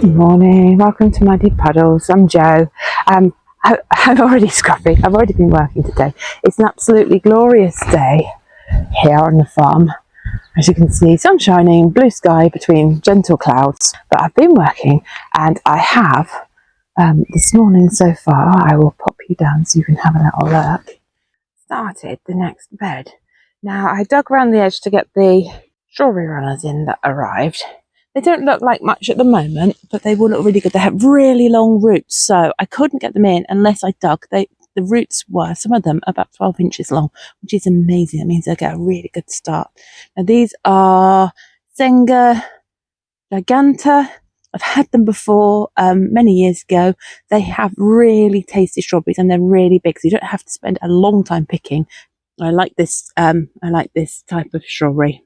morning, welcome to Muddy Puddles. I'm Jo. I'm already scruffy. I've already been working today. It's an absolutely glorious day here on the farm. As you can see, sun shining, blue sky between gentle clouds. But I've been working and I have, this morning so far, I will pop you down so you can have a little look, started the next bed. Now I dug around the edge to get the strawberry runners in that arrived. They don't look like much at the moment, but they will look really good. They have really long roots, so I couldn't get them in unless I dug. The roots were, some of them, about 12 inches long, which is amazing. That means they'll get a really good start. Now these are Senga Giganta. I've had them before, many years ago. They have really tasty strawberries and they're really big, so you don't have to spend a long time picking. I like this type of strawberry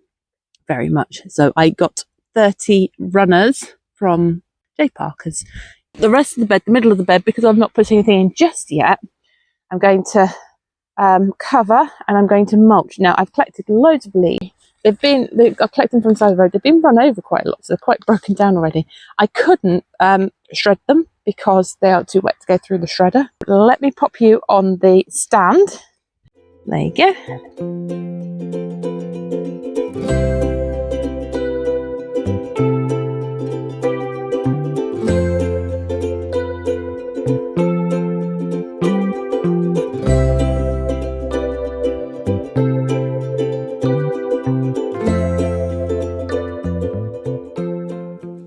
very much. So I got 30 runners from J Parker's. The rest of the bed, the middle of the bed, because I've not put anything in just yet, I'm going to cover and I'm going to mulch. Now I've collected loads of leaves. I've collected them from the side of the road. They've been run over quite a lot, so they're quite broken down already. I couldn't shred them because they are too wet to go through the shredder. Let me pop you on the stand. There you go.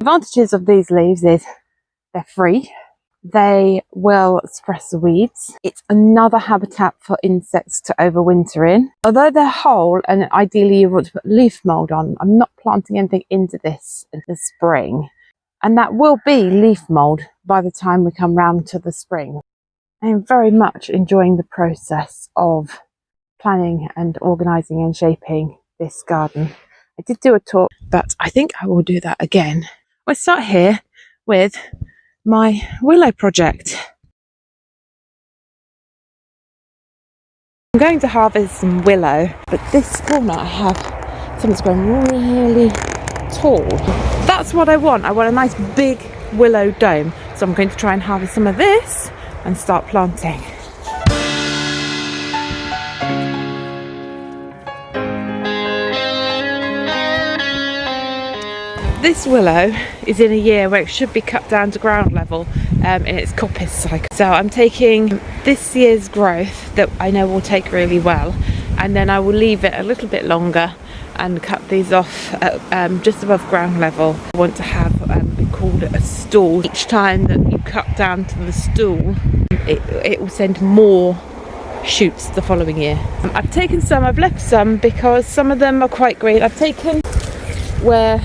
Advantages of these leaves is they're free, they will suppress the weeds. It's another habitat for insects to overwinter in. Although they're whole and ideally you want to put leaf mould on, I'm not planting anything into this in the spring, and that will be leaf mould by the time we come round to the spring. I am very much enjoying the process of planning and organising and shaping this garden. I did do a talk, but I think I will do that again. We'll start here with my willow project. I'm going to harvest some willow, but this corner I have something that's grown really tall. That's what I want. I want a nice big willow dome. So I'm going to try and harvest some of this and start planting. This willow is in a year where it should be cut down to ground level in its coppice cycle. So I'm taking this year's growth that I know will take really well, and then I will leave it a little bit longer and cut these off at, just above ground level. I want to have, we call it a stool. Each time that you cut down to the stool, it will send more shoots the following year. I've taken some, I've left some because some of them are quite great. I've taken where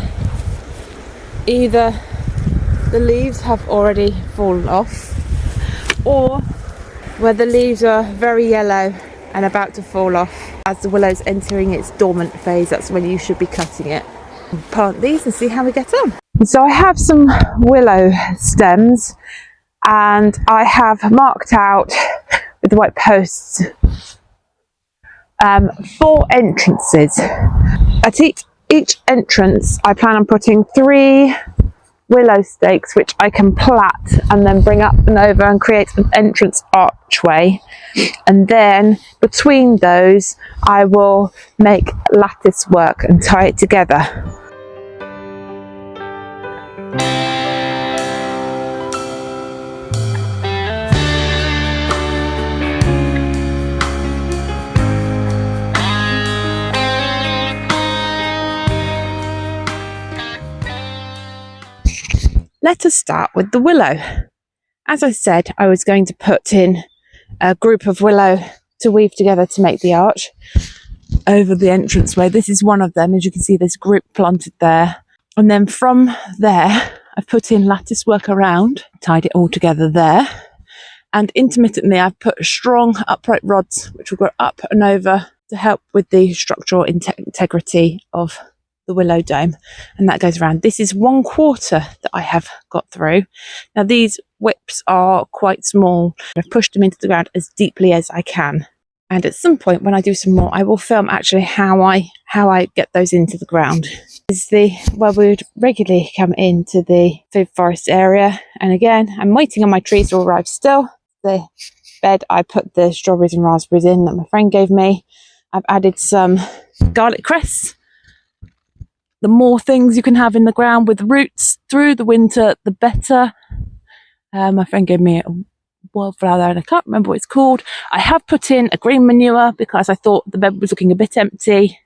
either the leaves have already fallen off or where the leaves are very yellow and about to fall off. As the willow's entering its dormant phase, that's when you should be cutting it. We'll plant these and see how we get on. So I have some willow stems and I have marked out with the white posts 4 entrances. At each entrance I plan on putting 3 willow stakes which I can plait and then bring up and over and create an entrance archway, and then between those I will make lattice work and tie it together. Let us start with the willow. As I said, I was going to put in a group of willow to weave together to make the arch over the entranceway. This is one of them. As you can see, there's a group planted there. And then from there, I've put in lattice work around, tied it all together there. And intermittently, I've put strong upright rods, which will go up and over to help with the structural integrity of the willow dome, and that goes around. This is 1/4 that I have got through. Now these whips are quite small. I've pushed them into the ground as deeply as I can. And at some point when I do some more, I will film actually how I get those into the ground. Is where we would regularly come into the food forest area. And again, I'm waiting on my trees to arrive still. The bed I put the strawberries and raspberries in that my friend gave me. I've added some garlic cress. The more things you can have in the ground with roots through the winter, the better. My friend gave me a wildflower and I can't remember what it's called. I have put in a green manure because I thought the bed was looking a bit empty,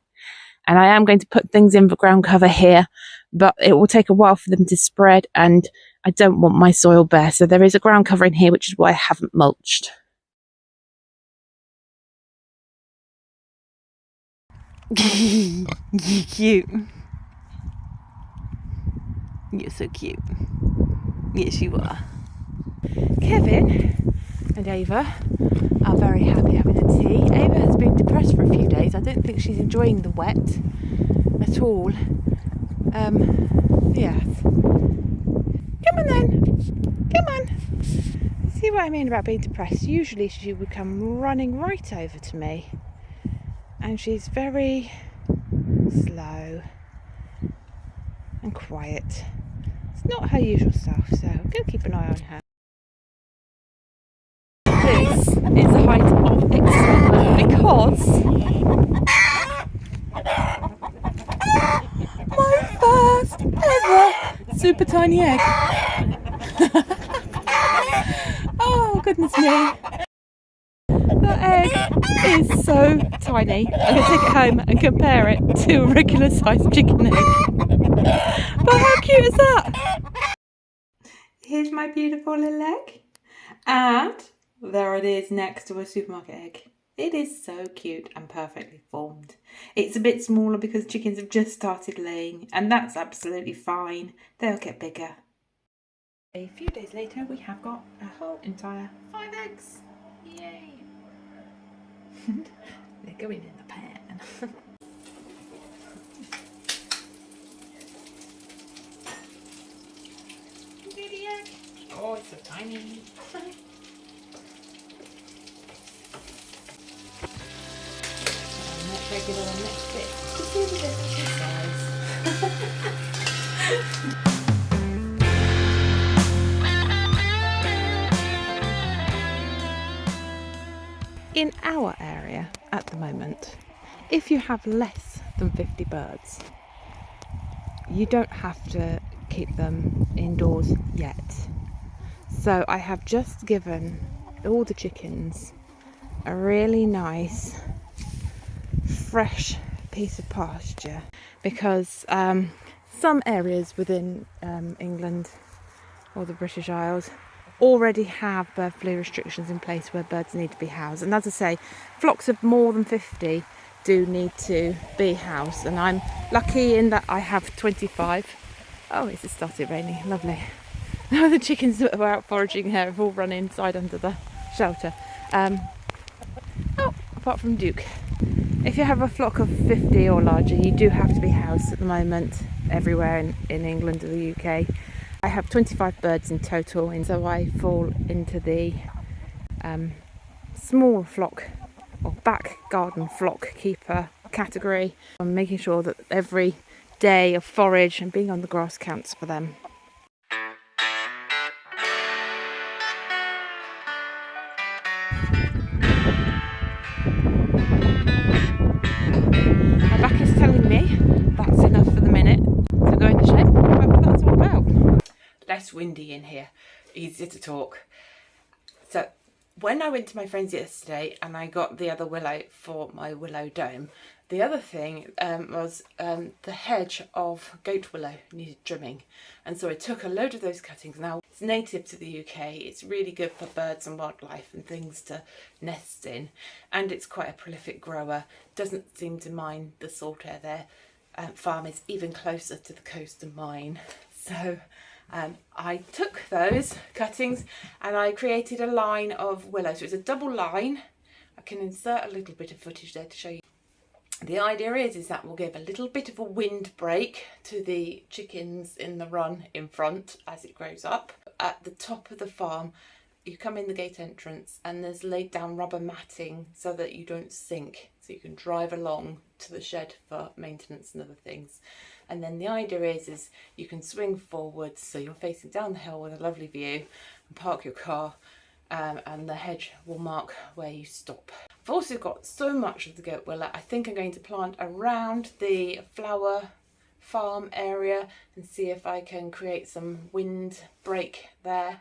and I am going to put things in for ground cover here, but it will take a while for them to spread and I don't want my soil bare, so there is a ground cover in here, which is why I haven't mulched. You're cute. You're so cute. Yes, you are. Kevin and Ava are very happy having a tea. Ava has been depressed for a few days. I don't think she's enjoying the wet at all. Yes. Come on then. Come on. See what I mean about being depressed? Usually she would come running right over to me. And she's very slow and quiet. It's not her usual self, so I'm going to keep an eye on her. This is the height of excitement because my first ever super tiny egg. Oh goodness me. The egg is so tiny. I'm going to take it home and compare it to a regular sized chicken egg. But how cute is that? Here's my beautiful little egg. And there it is next to a supermarket egg. It is so cute and perfectly formed. It's a bit smaller because chickens have just started laying, and that's absolutely fine. They'll get bigger. A few days later, we have got a whole entire 5 eggs. Yay! They're going in the pan. Baby egg. Oh, it's so tiny. Not regular and next bit. You see the difference in size. In our area at the moment, if you have less than 50 birds, you don't have to keep them indoors yet. So I have just given all the chickens a really nice fresh piece of pasture because some areas within England or the British Isles already have bird flu restrictions in place where birds need to be housed, and as I say, flocks of more than 50 do need to be housed, and I'm lucky in that I have 25. Oh, it's just started raining, lovely. Now the chickens that were out foraging here have all run inside under the shelter. Apart from Duke. If you have a flock of 50 or larger, you do have to be housed at the moment everywhere in England or the UK. I have 25 birds in total, and so I fall into the small flock or back garden flock keeper category. I'm making sure that every day of forage and being on the grass counts for them. My back is telling me that's enough for the minute to go in the shed. What that's all about. Less windy in here, easier to talk. So when I went to my friend's yesterday and I got the other willow for my willow dome, the other thing was the hedge of goat willow needed trimming, and so I took a load of those cuttings. Now it's native to the UK, it's really good for birds and wildlife and things to nest in, and it's quite a prolific grower, doesn't seem to mind the salt air. Their farm is even closer to the coast than mine, so I took those cuttings and I created a line of willow. So it's a double line. I can insert a little bit of footage there to show you. The idea is that will give a little bit of a wind break to the chickens in the run in front as it grows up. At the top of the farm, you come in the gate entrance and there's laid down rubber matting so that you don't sink, so you can drive along to the shed for maintenance and other things. And then the idea is you can swing forwards so you're facing down the hill with a lovely view and park your car, and the hedge will mark where you stop. I've also got so much of the goat willow I think I'm going to plant around the flower farm area and see if I can create some wind break there.